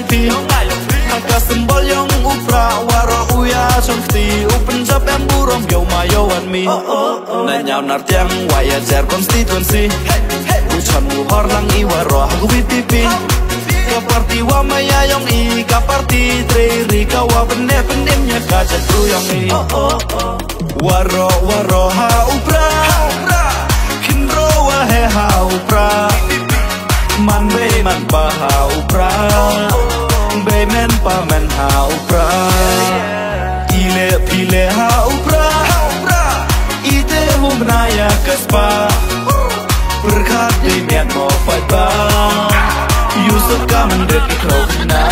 pi Haka symbol yang upra waro uya trong ti Upen jab em burom yo ma yo and me Na nhau nar tiang waya jar constituency Uchan mu hor lang i waro haku pipi Ka party wa maya yang i ka party tre ka wa bende nya ka jatru yang i Waro waro ha upra Kinro wa he ha upra Man be man pa ha upra Be men pa men ha upra Ile pile ha upra Ite humnaya kaspa Berkat di mian mo fight ba Yusuf kamen dek ikau na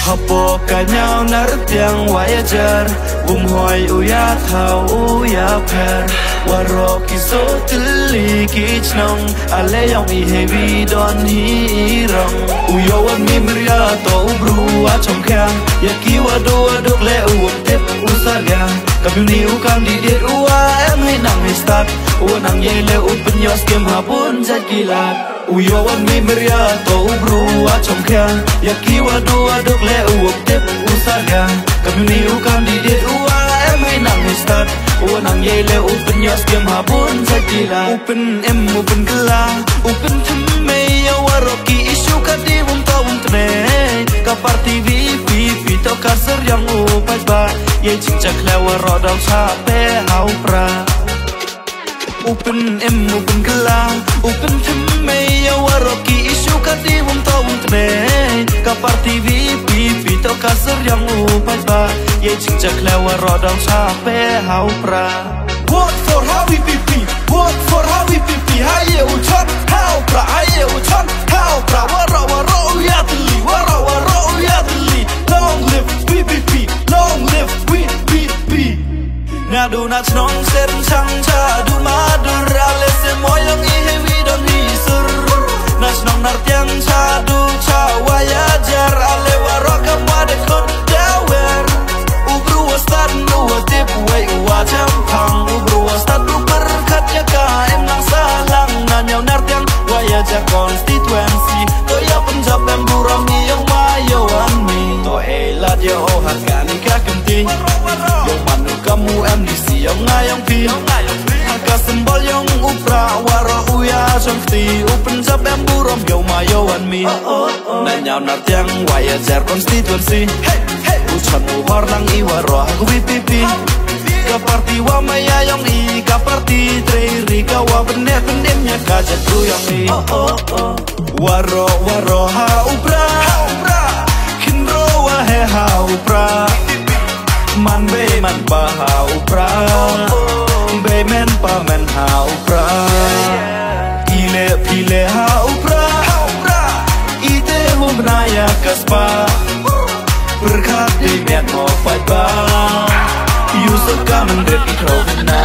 Hapo nhau nar tiang wajar hoy uya thau uya per Waro kiso tili kich nong Ale yong I heavy don hi rong Uyo wan mi mria to ubru a chong kya Yaki wado adok le uwak tip usalia Kamyuni ukam di dit uwa em hay nang hay start Uwa nang ye le upen yos kem hapun zat kilat Uyo wan mi mria to ubru a chong kya Yaki wado adok le uwak tip usalia Kamyuni ukam di dit uwa em hay nang hay start Uwa nang ye le upen yos kem hapun zat kilat Upen em upen gela Upen thumme ya waroki isu kadi wum ta wum tne Ka party vi to ka ser yang upat ba Ye ching chak le waro dal cha pe hau pra Upen em upen gela Upen thumme ya waroki isu kadi wum ta wum tne Ka party vi to ka ser yang upat ba Ye ching chak le waro dal cha pe hau pra Vote for Hawi PP Vote for Hawi PP Haye uchan hau pra Haye uchan hau pra Waro waro uyatli Waro waro uyatli Long live PPP Long live PPP Ngadu na chnong sen chang cha du madur Ale se moyong I hewi don hisur Na chnong nar tiang cha du cha wayajar Ale waro kamade kon dawer Ubru wa start nu wa tip way wa cham pang Ubru wa start nu berkat ya ka em lang salang Na nhau nar tiang wayajar constituency To ya penjab em buram ni yang mayo an mi To elat ya oh hargani ka kenti Yang manu kamu MDC yang ngayang pi Haka symbol yang upra waro uya trong ti Upen jab em buram yo mayo an mi Na nhau nar tiang wayajar constituency Uchan mu hor lang I waro haku pipi Ka party wa maya yang I Ka party tre ka wa benet nya ka jatru yang I Waro waro ha upra Kinro wa he ha upra Man be man pa ha upra Be men pa men ha upra Ile pile ha upra Ite humnaya kaspa Berkat di mian mo fight ba Yusuf kamen dek ikau na